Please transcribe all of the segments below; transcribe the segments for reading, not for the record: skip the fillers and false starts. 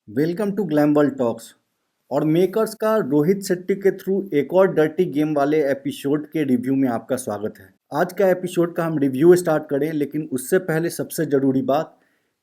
Welcome to glam world talks. और makers का रोहित शेट्टी के थ्रू एक और डर्टी गेम वाले एपिसोड के रिव्यू में आपका स्वागत है। आज का एपिसोड का हम रिव्यू स्टार्ट करें, लेकिन उससे पहले सबसे ज़रूरी बात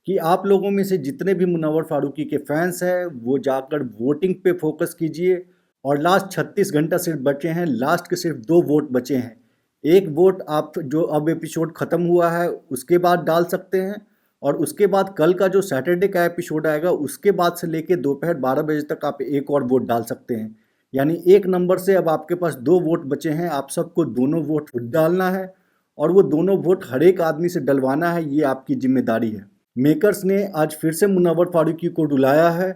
कि आप लोगों में से जितने भी मुनव्वर फारूकी के फैंस हैं वो जाकर वोटिंग पे फोकस कीजिए। और लास्ट 36 घंटा सिर्फ बचे हैं, लास्ट के सिर्फ 2 वोट बचे हैं। एक वोट आप जो अब एपिसोड ख़त्म हुआ है उसके बाद डाल सकते हैं, और उसके बाद कल का जो सैटरडे का एपिसोड आएगा उसके बाद से लेके दोपहर 12 बजे तक आप एक और वोट डाल सकते हैं। यानी एक नंबर से अब आपके पास 2 वोट बचे हैं, आप सबको दोनों वोट डालना है और वो दोनों वोट हर एक आदमी से डलवाना है, ये आपकी जिम्मेदारी है। मेकर्स ने आज फिर से मुनव्वर फारूकी को रुलाया है।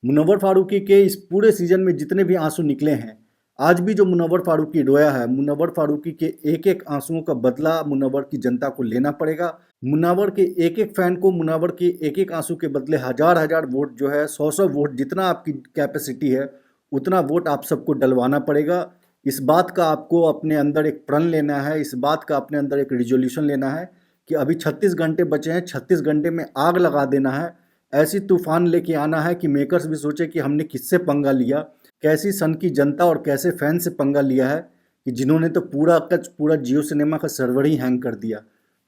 मुनव्वर फारूकी के इस पूरे सीजन में जितने भी आंसू निकले हैं, आज भी जो मुनव्वर फारूकी रोया है, मुनव्वर फारूकी के एक एक आंसुओं का बदला मुनव्वर की जनता को लेना पड़ेगा। मुनव्वर के एक एक फैन को मुनव्वर के एक एक आंसू के बदले हजार हजार वोट जो है, 100 वोट, जितना आपकी कैपेसिटी है उतना वोट आप सबको डलवाना पड़ेगा। इस बात का आपको अपने अंदर एक प्रण लेना है, इस बात का अपने अंदर एक रिजोल्यूशन लेना है कि अभी 36 घंटे बचे हैं, 36 घंटे में आग लगा देना है। ऐसी तूफान लेके आना है कि मेकर्स भी सोचे कि हमने किससे पंगा लिया, कैसी सन की जनता और कैसे फैन से पंगा लिया है कि जिन्होंने तो पूरा जियो सिनेमा का सर्वर ही हैंग कर दिया।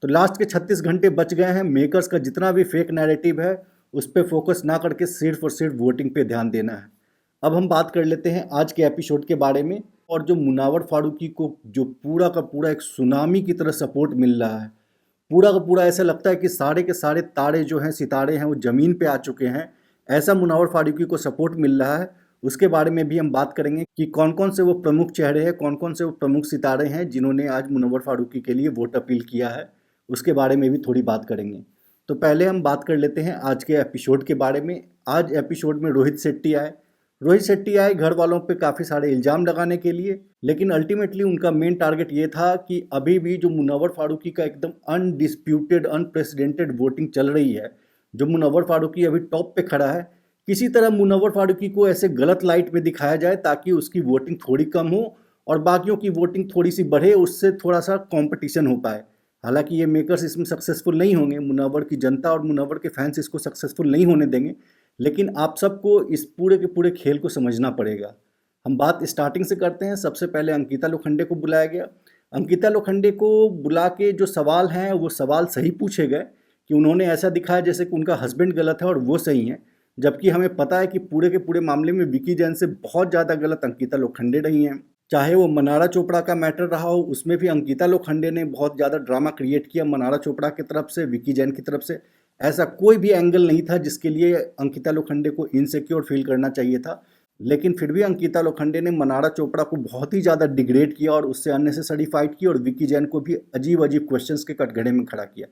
तो लास्ट के 36 घंटे बच गए हैं। मेकर्स का जितना भी फेक नैरेटिव है उस पर फोकस ना करके सिर्फ और सिर्फ वोटिंग पे ध्यान देना है। अब हम बात कर लेते हैं आज के एपिसोड के बारे में। और जो मुनव्वर फारूकी को जो पूरा का पूरा एक सुनामी की तरह सपोर्ट मिल रहा है, पूरा का पूरा ऐसा लगता है कि सारे के सारे तारे जो हैं, सितारे हैं, वो ज़मीन पे आ चुके हैं। ऐसा मुनव्वर फारूकी को सपोर्ट मिल रहा है। उसके बारे में भी हम बात करेंगे कि कौन कौन से वो प्रमुख चेहरे हैं, कौन कौन से वो प्रमुख सितारे हैं जिन्होंने आज मुनव्वर फारूकी के लिए वोट अपील किया है। उसके बारे में भी थोड़ी बात करेंगे। तो पहले हम बात कर लेते हैं आज के एपिसोड के बारे में। आज एपिसोड में रोहित शेट्टी आए। रोहित शेट्टी आए घर वालों पे काफ़ी सारे इल्ज़ाम लगाने के लिए, लेकिन अल्टीमेटली उनका मेन टारगेट ये था कि अभी भी जो मुनव्वर फारूकी का एकदम अनडिस्प्यूटेड अनप्रेसिडेंटेड वोटिंग चल रही है, जो मुनव्वर फारूकी अभी टॉप पे खड़ा है, किसी तरह मुनव्वर फारूकी को ऐसे गलत लाइट में दिखाया जाए ताकि उसकी वोटिंग थोड़ी कम हो और बाकियों की वोटिंग थोड़ी सी बढ़े, उससे थोड़ा सा कंपटीशन हो पाए। हालांकि ये मेकर्स इसमें सक्सेसफुल नहीं होंगे, मुनव्वर की जनता और मुनव्वर के फैंस इसको सक्सेसफुल नहीं होने देंगे, लेकिन आप सबको इस पूरे के पूरे खेल को समझना पड़ेगा। हम बात स्टार्टिंग से करते हैं। सबसे पहले अंकिता लोखंडे को बुलाया गया। अंकिता लोखंडे को बुला के जो सवाल हैं वो सवाल सही पूछे गए कि उन्होंने ऐसा दिखाया जैसे कि उनका हस्बैंड गलत है और वो सही है, जबकि हमें पता है कि पूरे के पूरे मामले में विकी जैन से बहुत ज़्यादा गलत अंकिता लोखंडे रही हैं। चाहे वो मनारा चोपड़ा का मैटर रहा हो, उसमें भी अंकिता लोखंडे ने बहुत ज़्यादा ड्रामा क्रिएट किया मनारा चोपड़ा की तरफ से, विकी जैन की तरफ से। ऐसा कोई भी एंगल नहीं था जिसके लिए अंकिता लोखंडे को इनसिक्योर फील करना चाहिए था, लेकिन फिर भी अंकिता लोखंडे ने मनारा चोपड़ा को बहुत ही ज़्यादा डिग्रेड किया और उससे अननेसेसरी फाइट की, और विकी जैन को भी अजीब अजीब क्वेश्चंस के कटघरे में खड़ा किया।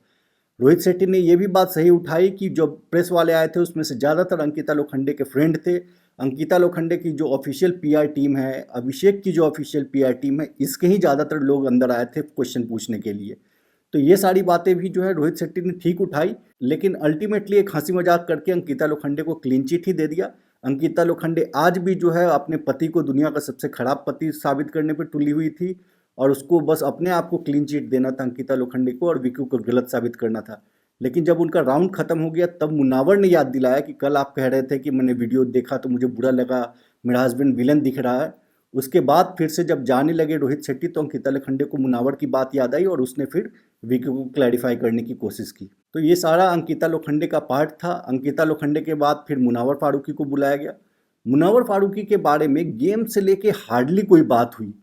रोहित शेट्टी ने यह भी बात सही उठाई कि जो प्रेस वाले आए थे उसमें से ज़्यादातर अंकिता लोखंडे के फ्रेंड थे। अंकिता लोखंडे की जो ऑफिशियल पीआर टीम है, अभिषेक की जो ऑफिशियल पीआर टीम है, इसके ही ज़्यादातर लोग अंदर आए थे क्वेश्चन पूछने के लिए। तो ये सारी बातें भी जो है रोहित शेट्टी ने ठीक उठाई, लेकिन अल्टीमेटली एक हंसी मजाक करके अंकिता लोखंडे को क्लीन चिट ही दे दिया। अंकिता लोखंडे आज भी जो है अपने पति को दुनिया का सबसे खराब पति साबित करने पर तुली हुई थी, और उसको बस अपने आप को क्लीन चिट देना था अंकिता लोखंडे को, और विक्की को गलत साबित करना था। लेकिन जब उनका राउंड खत्म हो गया तब मुनावर ने याद दिलाया कि कल आप कह रहे थे कि मैंने वीडियो देखा तो मुझे बुरा लगा, मेरा हस्बैंड विलन दिख रहा है। उसके बाद फिर से जब जाने लगे रोहित शेट्टी तो अंकिता लोखंडे को मुनावर की बात याद आई और उसने फिर विक्की को क्लैरिफाई करने की कोशिश की। तो ये सारा अंकिता लोखंडे का पार्ट था। अंकिता लोखंडे के बाद फिर मुनव्वर फारूकी को बुलाया गया। मुनव्वर फारूकी के बारे में गेम से लेके हार्डली कोई बात हुई।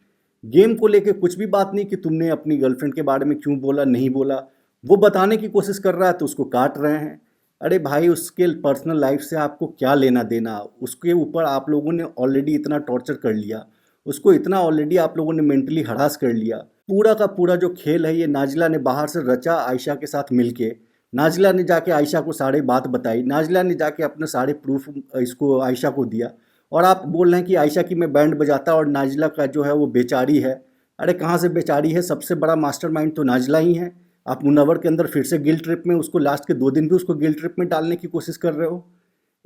गेम को लेके कुछ भी बात नहीं कि तुमने अपनी गर्लफ्रेंड के बारे में क्यों बोला, नहीं बोला। वो बताने की कोशिश कर रहा है तो उसको काट रहे हैं। अरे भाई, उसके पर्सनल लाइफ से आपको क्या लेना देना? उसके ऊपर आप लोगों ने ऑलरेडी इतना टॉर्चर कर लिया, उसको इतना ऑलरेडी आप लोगों ने मेंटली हरास कर लिया। पूरा का पूरा जो खेल है ये नाजिला ने बाहर से रचा आयशा के साथ मिलके। नाजिला ने जाके आयशा को सारे बात बताई, नाजिला ने जाके अपने सारे प्रूफ इसको आयशा को दिया, और आप बोल रहे हैं कि आयशा की मैं बैंड बजाता और नाजिला का जो है वो बेचारी है। अरे कहाँ से बेचारी है? सबसे बड़ा मास्टरमाइंड तो नाजिला ही है। आप मुनव्वर के अंदर फिर से गिल्ट ट्रिप में, उसको लास्ट के 2 दिन भी उसको गिल्ट ट्रिप में डालने की कोशिश कर रहे हो।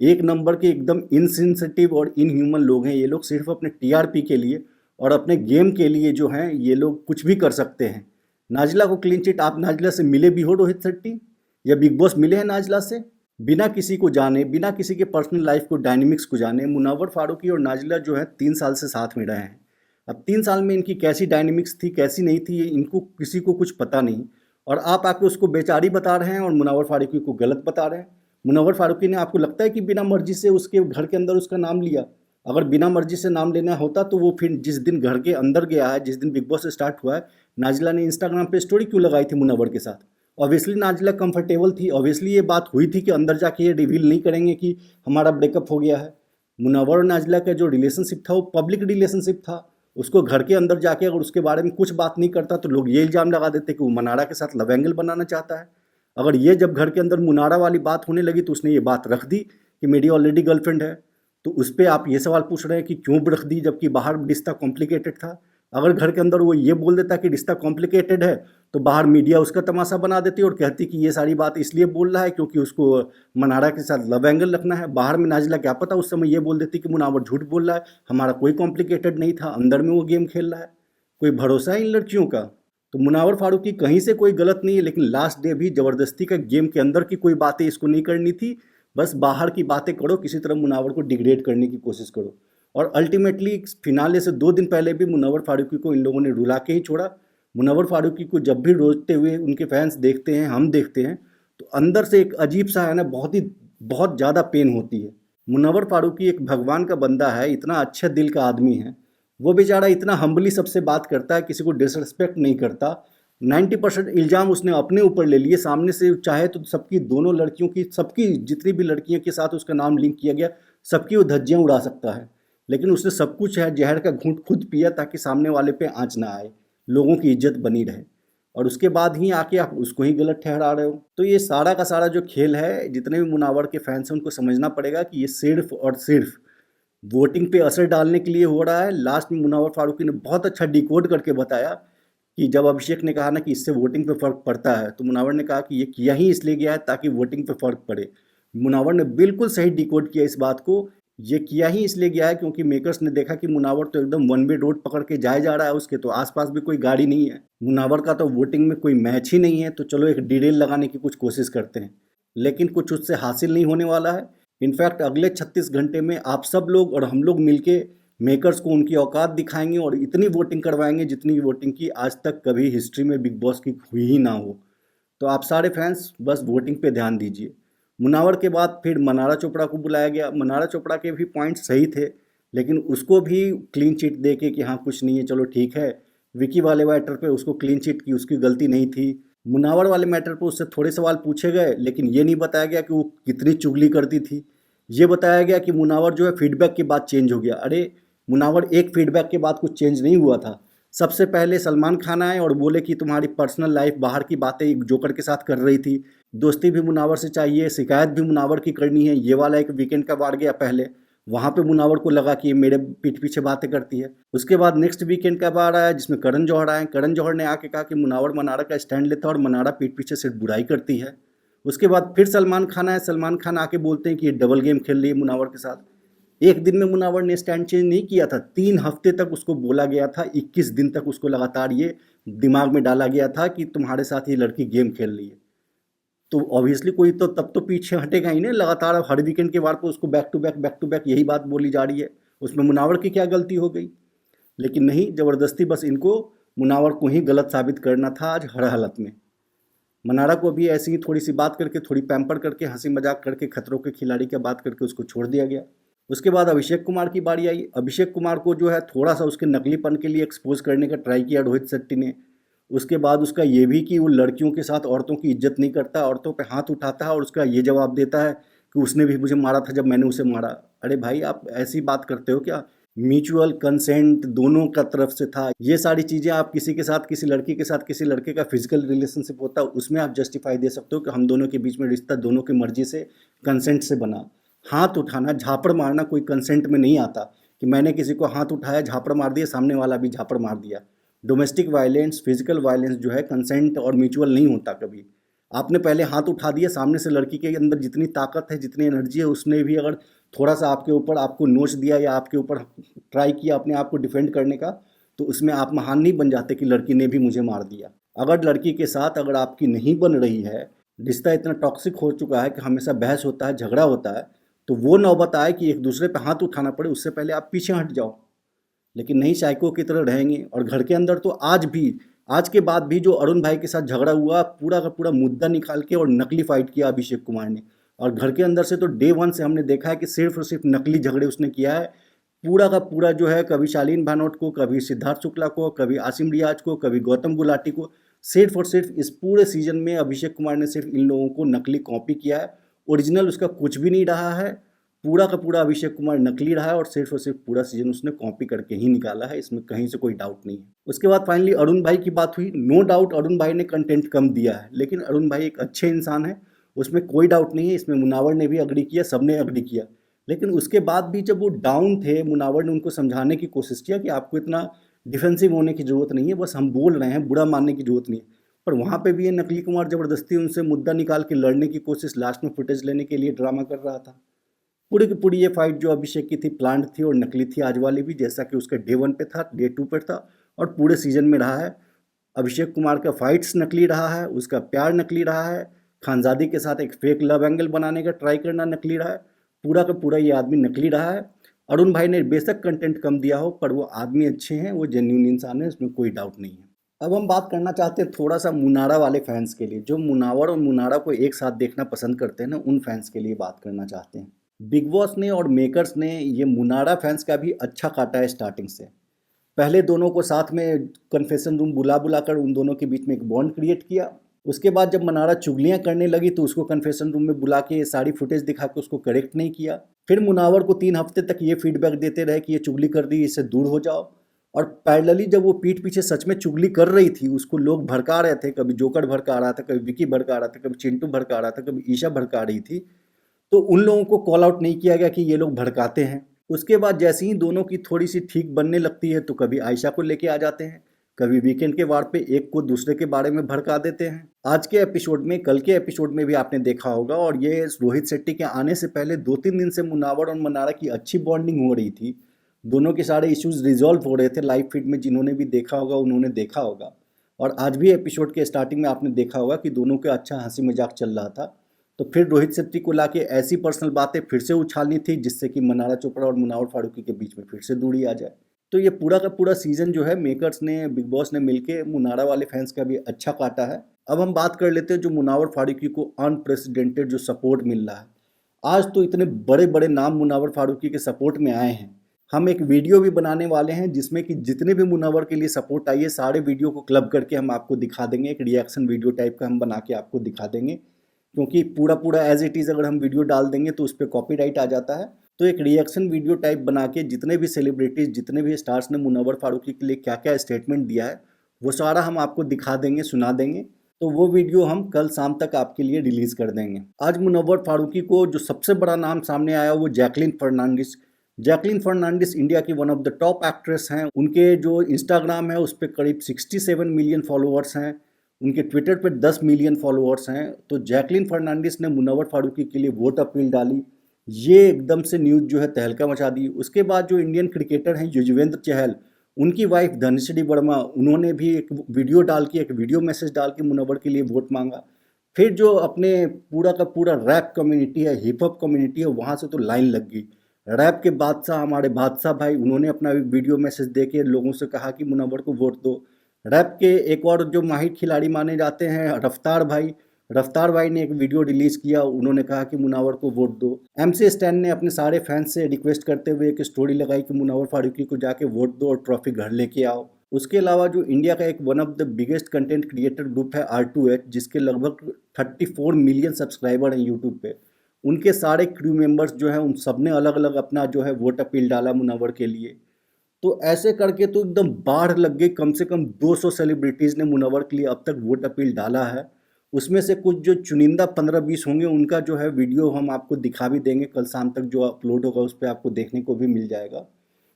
एक नंबर के एकदम इनसेंसिटिव और इनह्यूमन लोग हैं ये लोग। सिर्फ अपने टीआरपी के लिए और अपने गेम के लिए जो हैं ये लोग कुछ भी कर सकते हैं। नाजिला को क्लीन चिट, आप नाजिला से मिले भी हो रोहित शेट्टी, या बिग बॉस मिले हैं नाजिला से? बिना किसी को जाने, बिना किसी के पर्सनल लाइफ को, डायनेमिक्स को जाने, मुनव्वर फारूकी और नाजिला जो है 3 साल से साथ में रहे हैं। अब 3 साल में इनकी कैसी डायनेमिक्स थी, कैसी नहीं थी, ये इनको किसी को कुछ पता नहीं। और आप आके उसको बेचारी बता रहे हैं और मुनव्वर फारूकी को गलत बता रहे हैं। मुनव्वर फारूकी ने, आपको लगता है कि बिना मर्जी से उसके घर के अंदर उसका नाम लिया? अगर बिना मर्जी से नाम लेना होता तो वो फिर जिस दिन घर के अंदर गया है, जिस दिन बिग बॉस स्टार्ट हुआ है, नाजिला ने इंस्टाग्राम पे स्टोरी क्यों लगाई थी मुनव्वर के साथ? ऑब्वियसली नाजिला कंफर्टेबल थी, ऑब्वियसली ये बात हुई थी कि अंदर जाके ये रिवील नहीं करेंगे कि हमारा ब्रेकअप हो गया है। मुनव्वर और नाजिला का जो रिलेशनशिप था वो पब्लिक रिलेशनशिप था। उसको घर के अंदर जाके अगर उसके बारे में कुछ बात नहीं करता तो लोग ये इल्ज़ाम लगा देते कि वो मनारा के साथ लव एंगल बनाना चाहता है। अगर ये जब घर के अंदर मुनारा वाली बात होने लगी तो उसने ये बात रख दी कि मेरी ऑलरेडी गर्लफ्रेंड है। तो उस पर आप ये सवाल पूछ रहे हैं कि क्यों रख दी जबकि बाहर रिश्ता कॉम्प्लिकेटेड था। अगर घर के अंदर वो ये बोल देता कि रिश्ता कॉम्प्लिकेटेड है तो बाहर मीडिया उसका तमाशा बना देती और कहती कि ये सारी बात इसलिए बोल रहा है क्योंकि उसको मनारा के साथ लव एंगल रखना है। बाहर में नाजिला क्या पता उस समय ये बोल देती कि मुनावर झूठ बोल रहा है, हमारा कोई कॉम्प्लिकेटेड नहीं था, अंदर में वो गेम खेल रहा है। कोई भरोसा है इन लड़कियों का? तो मुनावर फारूकी कहीं से कोई गलत नहीं है, लेकिन लास्ट डे भी ज़बरदस्ती का गेम के अंदर की कोई बातें इसको नहीं करनी थी। बस बाहर की बातें करो, किसी तरह मुनावर को डिग्रेड करने की कोशिश करो। और अल्टीमेटली फिनाले से 2 दिन पहले भी मुनव्वर फारूकी को इन लोगों ने रुला के ही छोड़ा। मुनव्वर फारूकी को जब भी रोते हुए उनके फैंस देखते हैं, हम देखते हैं, तो अंदर से एक अजीब सा है ना, बहुत ज़्यादा पेन होती है। मुनव्वर फारूकी एक भगवान का बंदा है, इतना अच्छा दिल का आदमी है। वो बेचारा इतना हम्बली सबसे बात करता है, किसी को डिसरिस्पेक्ट नहीं करता। 90% इल्ज़ाम उसने अपने ऊपर ले लिए सामने से। चाहे तो सबकी, दोनों लड़कियों की, सबकी जितनी भी लड़कियों के साथ उसका नाम लिंक किया गया, सबकी वो धज्जियाँ उड़ा सकता है। लेकिन उसने सब कुछ है जहर का घूंट खुद पिया ताकि सामने वाले पे आँच ना आए, लोगों की इज्जत बनी रहे। और उसके बाद ही आके आप उसको ही गलत ठहरा रहे हो। तो ये सारा का सारा जो खेल है, जितने भी मुनावर के फैंस हैं उनको समझना पड़ेगा कि ये सिर्फ और सिर्फ वोटिंग पे असर डालने के लिए हो रहा है। लास्ट में मुनव्वर फारूकी ने बहुत अच्छा डिकोड करके बताया कि जब अभिषेक ने कहा ना कि इससे वोटिंग पे फ़र्क पड़ता है, तो मुनव्वर ने कहा कि ये किया ही इसलिए गया है ताकि वोटिंग पे फ़र्क पड़े। मुनव्वर ने बिल्कुल सही डिकोड किया इस बात को। ये किया ही इसलिए गया है क्योंकि मेकर्स ने देखा कि मुनव्वर तो एकदम वन वे रोड पकड़ के जाए जा रहा है, उसके तो आसपास भी कोई गाड़ी नहीं है, मुनव्वर का तो वोटिंग में कोई मैच ही नहीं है, तो चलो एक डिटेल लगाने की कुछ कोशिश करते हैं। लेकिन कुछ उससे हासिल नहीं होने वाला है। इनफैक्ट अगले 36 घंटे में आप सब लोग और हम लोग मिलके मेकर्स को उनकी औकात दिखाएंगे और इतनी वोटिंग करवाएंगे जितनी वोटिंग की आज तक कभी हिस्ट्री में बिग बॉस की हुई ही ना हो। तो आप सारे फैंस बस वोटिंग पे ध्यान दीजिए। मुनावर के बाद फिर मनारा चोपड़ा को बुलाया गया। मनारा चोपड़ा के भी पॉइंट्स सही थे, लेकिन उसको भी क्लीन चिट दे के कि हाँ कुछ नहीं है, चलो ठीक है। विकी वाले मैटर पे उसको क्लीन चिट की, उसकी गलती नहीं थी। मुनावर वाले मैटर पे उससे थोड़े सवाल पूछे गए, लेकिन ये नहीं बताया गया कि वो कितनी चुगली करती थी। ये बताया गया कि मुनावर जो है फीडबैक के बाद चेंज हो गया। अरे मुनावर एक फीडबैक के बाद कुछ चेंज नहीं हुआ था। सबसे पहले सलमान खान आए और बोले कि तुम्हारी पर्सनल लाइफ, बाहर की बातें जोकर के साथ कर रही थी, दोस्ती भी मुनावर से चाहिए, शिकायत भी मुनावर की करनी है। ये वाला एक वीकेंड का वार गया पहले, वहाँ पे मुनावर को लगा कि ये मेरे पीठ पीछे बातें करती है। उसके बाद नेक्स्ट वीकेंड का वार आया जिसमें करण जौहर आए। करण जौहर ने आके कहा कि मुनावर मनारा का स्टैंड लेता है और मनारा पीठ पीछे सिर्फ बुराई करती है। उसके बाद फिर सलमान खान आए। सलमान खान आके बोलते हैं कि ये डबल गेम खेल रही है मुनावर के साथ। एक दिन में मुनावर ने स्टैंड चेंज नहीं किया था, 3 हफ्ते तक उसको बोला गया था, 21 दिन तक उसको लगातार ये दिमाग में डाला गया था कि तुम्हारे साथ ये लड़की गेम खेल रही है। तो ऑब्वियसली कोई तो तब तो पीछे हटेगा ही नहीं। लगातार हर वीकेंड के बाद पे उसको बैक टू बैक यही बात बोली जा रही है। उसमें मुनावर की क्या गलती हो गई? लेकिन नहीं, ज़बरदस्ती बस इनको मुनावर को ही गलत साबित करना था आज हर हालत में। मनारा को भी ऐसी ही थोड़ी सी बात करके, थोड़ी पैम्पर करके, हंसी मजाक करके, खतरों के खिलाड़ी का बात करके उसको छोड़ दिया गया। उसके बाद अभिषेक कुमार की बारी आई। अभिषेक कुमार को जो है थोड़ा सा उसके नकलीपन के लिए एक्सपोज करने का ट्राई किया रोहित शेट्टी ने। उसके बाद उसका ये भी कि वो लड़कियों के साथ औरतों की इज्जत नहीं करता, औरतों पे हाथ उठाता है और उसका ये जवाब देता है कि उसने भी मुझे मारा था जब मैंने उसे मारा। अरे भाई, आप ऐसी बात करते हो क्या? म्यूचुअल कंसेंट दोनों का तरफ से था। ये सारी चीज़ें आप किसी के साथ, किसी लड़की के साथ, किसी लड़के का फिजिकल रिलेशनशिप होता है उसमें आप जस्टिफाई दे सकते हो कि हम दोनों के बीच में रिश्ता दोनों की मर्जी से, कंसेंट से बना। हाथ उठाना, झापड़ मारना कोई कंसेंट में नहीं आता कि मैंने किसी को हाथ उठाया, झापड़ मार दिया, सामने वाला भी झापड़ मार दिया। डोमेस्टिक वायलेंस, फिजिकल वायलेंस जो है कंसेंट और म्यूचुअल नहीं होता कभी। आपने पहले हाथ उठा दिया, सामने से लड़की के अंदर जितनी ताकत है, जितनी एनर्जी है, उसने भी अगर थोड़ा सा आपके ऊपर, आपको नोच दिया या आपके ऊपर ट्राई किया अपने आप को डिफेंड करने का, तो उसमें आप महान नहीं बन जाते कि लड़की ने भी मुझे मार दिया। अगर लड़की के साथ अगर आपकी नहीं बन रही है रिश्ता इतना टॉक्सिक हो चुका है कि हमेशा बहस होता है, झगड़ा होता है, तो वो नौबत आए कि एक दूसरे पे हाथ उठाना पड़े, उससे पहले आप पीछे हट जाओ। लेकिन नहीं, साइको की तरह रहेंगे। और घर के अंदर तो आज भी, आज के बाद भी जो अरुण भाई के साथ झगड़ा हुआ, पूरा का पूरा मुद्दा निकाल के और नकली फाइट किया अभिषेक कुमार ने। और घर के अंदर से तो डे वन से हमने देखा है कि सिर्फ और सिर्फ नकली झगड़े उसने किया है। पूरा का पूरा जो है, कभी शालीन भानोट को, कभी सिद्धार्थ शुक्ला को, कभी आसिम रियाज को, कभी गौतम गुलाटी को, सिर्फ और सिर्फ इस पूरे सीजन में अभिषेक कुमार ने सिर्फ इन लोगों को नकली कॉपी किया है। ओरिजिनल उसका कुछ भी नहीं रहा है। पूरा का पूरा अभिषेक कुमार नकली रहा है और सिर्फ पूरा सीजन उसने कॉपी करके ही निकाला है, इसमें कहीं से कोई डाउट नहीं है। उसके बाद फाइनली अरुण भाई की बात हुई। नो डाउट अरुण भाई ने कंटेंट कम दिया है, लेकिन अरुण भाई एक अच्छे इंसान है, उसमें कोई डाउट नहीं है। इसमें मुनावर ने भी अग्री किया, सबने अग्री किया। लेकिन उसके बाद भी जब वो डाउन थे, मुनावर ने उनको समझाने की कोशिश किया कि आपको इतना डिफेंसिव होने की ज़रूरत नहीं है, बस हम बोल रहे हैं, बुरा मानने की ज़रूरत नहीं है। पर वहाँ पे भी ये नकली कुमार ज़बरदस्ती उनसे मुद्दा निकाल के लड़ने की कोशिश, लास्ट में फुटेज लेने के लिए ड्रामा कर रहा था। पूरी की पूरी ये फाइट जो अभिषेक की थी, प्लांट थी और नकली थी आज वाली भी, जैसा कि उसके डे वन पे था, डे टू पे था और पूरे सीजन में रहा है। अभिषेक कुमार का फाइट्स नकली रहा है, उसका प्यार नकली रहा है, खानजादी के साथ एक फेक लव एंगल बनाने का ट्राई करना नकली रहा है। पूरा का पूरा ये आदमी नकली रहा है। अरुण भाई ने बेशक कंटेंट कम दिया हो, पर वो आदमी अच्छे हैं, वो जेन्यून इंसान है, इसमें कोई डाउट नहीं है। अब हम बात करना चाहते हैं थोड़ा सा मुनारा वाले फैंस के लिए, जो मुनावर और मुनारा को एक साथ देखना पसंद करते हैं ना, उन फैंस के लिए बात करना चाहते हैं। बिग बॉस ने और मेकर्स ने ये मुनारा फैंस का भी अच्छा काटा है स्टार्टिंग से। पहले दोनों को साथ में कन्फेशन रूम बुला बुला कर उन दोनों के बीच में एक बॉन्ड क्रिएट किया। उसके बाद जब मनारा चुगलियां करने लगी तो उसको कन्फेशन रूम में बुला के सारी फुटेज दिखा के उसको करेक्ट नहीं किया। फिर मुनावर को 3 हफ्ते तक ये फीडबैक देते रहे कि ये चुगली कर रही है, इससे दूर हो जाओ। और पैरेलली जब वो पीठ पीछे सच में चुगली कर रही थी, उसको लोग भड़का रहे थे, कभी जोकर भड़का रहा था, कभी विकी भड़का रहा था, कभी चिंटू भड़का रहा था, कभी ईशा भड़का रही थी, तो उन लोगों को कॉल आउट नहीं किया गया कि ये लोग भड़काते हैं। उसके बाद जैसे ही दोनों की थोड़ी सी ठीक बनने लगती है तो कभी आयशा को लेके आ जाते हैं, कभी वीकेंड के वार पे एक को दूसरे के बारे में भड़का देते हैं। आज के एपिसोड में, कल के एपिसोड में भी आपने देखा होगा, और ये रोहित शेट्टी के आने से पहले 2-3 दिन से मुनावर और मनारा की अच्छी बॉन्डिंग हो रही थी। दोनों के सारे इश्यूज रिजॉल्व हो रहे थे लाइव फीड में, जिन्होंने भी देखा होगा उन्होंने देखा होगा। और आज भी एपिसोड के स्टार्टिंग में आपने देखा होगा कि दोनों का अच्छा हंसी मजाक चल रहा था। तो फिर रोहित शेट्टी को लाके ऐसी पर्सनल बातें फिर से उछालनी थी जिससे कि मनारा चोपड़ा और मुनावर फारूकी के बीच में फिर से दूरी आ जाए। तो ये पूरा का पूरा सीजन जो है, मेकर्स ने, बिग बॉस ने मिलके मुनारा वाले फैंस का भी अच्छा काटा है। अब हम बात कर लेते हैं जो मुनावर फारूकी को अनप्रेसिडेंटेड जो सपोर्ट मिल रहा है। आज तो इतने बड़े बड़े नाम मुनावर फारूकी के सपोर्ट में आए हैं। हम एक वीडियो भी बनाने वाले हैं जिसमें कि जितने भी मुनावर के लिए सपोर्ट आई है, सारे वीडियो को क्लब करके हम आपको दिखा देंगे। एक रिएक्शन वीडियो टाइप का हम बना के आपको दिखा देंगे, क्योंकि पूरा पूरा एज इट इज़ अगर हम वीडियो डाल देंगे तो उस पर कॉपीराइट आ जाता है। तो एक रिएक्शन वीडियो टाइप बना के जितने भी सेलिब्रिटीज़, जितने भी स्टार्स ने मुनव्वर फारूकी के लिए क्या क्या स्टेटमेंट दिया है, वो सारा हम आपको दिखा देंगे, सुना देंगे। तो वो वीडियो हम कल शाम तक आपके लिए रिलीज़ कर देंगे। आज मुनव्वर फारूकी को जो सबसे बड़ा नाम सामने आया वो जैकलीन फर्नांडिस। जैकलीन फर्नांडिस इंडिया की one of the top actress हैं। उनके जो इंस्टाग्राम है उस पर करीब 67 मिलियन फॉलोअर्स हैं। उनके ट्विटर पर 10 मिलियन फॉलोअर्स हैं। तो जैकलीन फर्नांडिस ने मुनव्वर फारूकी के लिए वोट अपील डाली। ये एकदम से न्यूज़ जो है तहलका मचा दी। उसके बाद जो इंडियन क्रिकेटर हैं युजवेंद्र चहल, उनकी वाइफ धनश्री वर्मा, उन्होंने भी एक वीडियो डाल के, एक वीडियो मैसेज डाल के मुनव्वर के लिए वोट मांगा। फिर जो अपने पूरा का पूरा रैप कम्युनिटी है, हिप हॉप कम्युनिटी है, वहाँ से तो लाइन लग गई। रैप के बादशाह, हमारे बादशाह भाई, उन्होंने अपना वीडियो मैसेज दे के लोगों से कहा कि मुनव्वर को वोट दो। रैप के एक और जो माहिर खिलाड़ी माने जाते हैं रफ्तार भाई, रफ्तार भाई ने एक वीडियो रिलीज़ किया, उन्होंने कहा कि मुनव्वर को वोट दो। MC स्टैन ने अपने सारे फैंस से रिक्वेस्ट करते हुए एक स्टोरी लगाई कि मुनव्वर फारूकी को जाके वोट दो और ट्रॉफी घर लेके आओ। उसके अलावा जो इंडिया का एक one of the biggest content creator group है R2H, जिसके लगभग 34 मिलियन सब्सक्राइबर हैं यूट्यूब पे, उनके सारे क्रू मेंबर्स जो हैं उन सब ने अलग अलग अपना जो है वोट अपील डाला मुनव्वर के लिए। तो ऐसे करके तो एकदम बाढ़ लग गई। कम से कम 200 सेलिब्रिटीज़ ने मुनव्वर के लिए अब तक वोट अपील डाला है। उसमें से कुछ जो चुनिंदा 15-20 होंगे, उनका जो है वीडियो हम आपको दिखा भी देंगे। कल शाम तक जो अपलोड होगा उस पर आपको देखने को भी मिल जाएगा।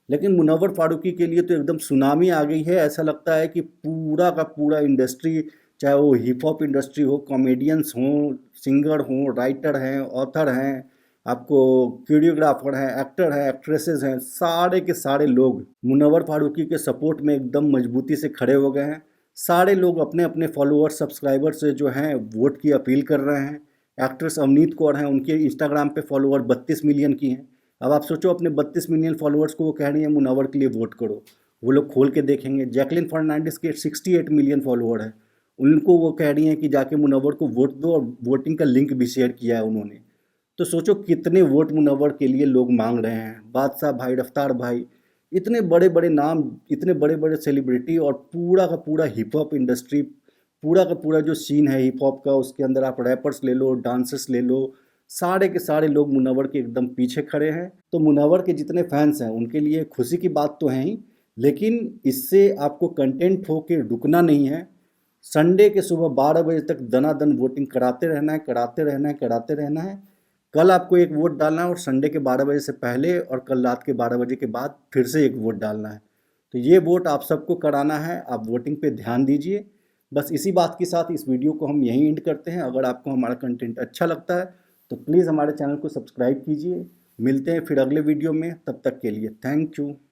लेकिन मुनव्वर फारूकी के लिए तो एकदम सुनामी आ गई है। ऐसा लगता है कि पूरा का पूरा इंडस्ट्री, चाहे वो हिप हॉप इंडस्ट्री हो, कॉमेडियंस हों, सिंगर हों, राइटर हैं, ऑथर हैं, आपको कोरियोग्राफर हैं, एक्टर हैं, एक्ट्रेसेस हैं, सारे के सारे लोग मुनव्वर फारूकी के सपोर्ट में एकदम मजबूती से खड़े हो गए हैं। सारे लोग अपने अपने फॉलोअर्स सब्सक्राइबर से जो हैं वोट की अपील कर रहे हैं। एक्ट्रेस अवनीत कौर हैं, उनके इंस्टाग्राम पे फॉलोअर 32 मिलियन की हैं। अब आप सोचो अपने 32 मिलियन फॉलोअर्स को वो कह रही हैं मुनव्वर के लिए वोट करो। वो लोग खोल के देखेंगे। जैकलिन फर्नांडिस के 68 मिलियन फॉलोअर हैं, उनको वो कह रही हैं कि जाके मुनव्वर को वोट दो, और वोटिंग का लिंक भी शेयर किया है उन्होंने। तो सोचो कितने वोट मुनव्वर के लिए लोग मांग रहे हैं। बादशाह भाई, रफ्तार भाई, इतने बड़े बड़े नाम, इतने बड़े बड़े सेलिब्रिटी, और पूरा का पूरा हिप हॉप इंडस्ट्री, पूरा का पूरा जो सीन है हिप हॉप का, उसके अंदर आप रैपर्स ले लो, डांसर्स ले लो, सारे के सारे लोग मुनव्वर के एकदम पीछे खड़े हैं। तो मुनव्वर के जितने फैंस हैं उनके लिए खुशी की बात तो है ही, लेकिन इससे आपको कंटेंट हो के रुकना नहीं है। संडे के सुबह 12 बजे तक दनादन वोटिंग कराते रहना है, कराते रहना है, कराते रहना है। कल आपको एक वोट डालना है, और संडे के 12 बजे से पहले और कल रात के 12 बजे के बाद फिर से एक वोट डालना है। तो ये वोट आप सबको कराना है, आप वोटिंग पे ध्यान दीजिए। बस इसी बात के साथ इस वीडियो को हम यहीं एंड करते हैं। अगर आपको हमारा कंटेंट अच्छा लगता है तो प्लीज़ हमारे चैनल को सब्सक्राइब कीजिए। मिलते हैं फिर अगले वीडियो में, तब तक के लिए थैंक यू।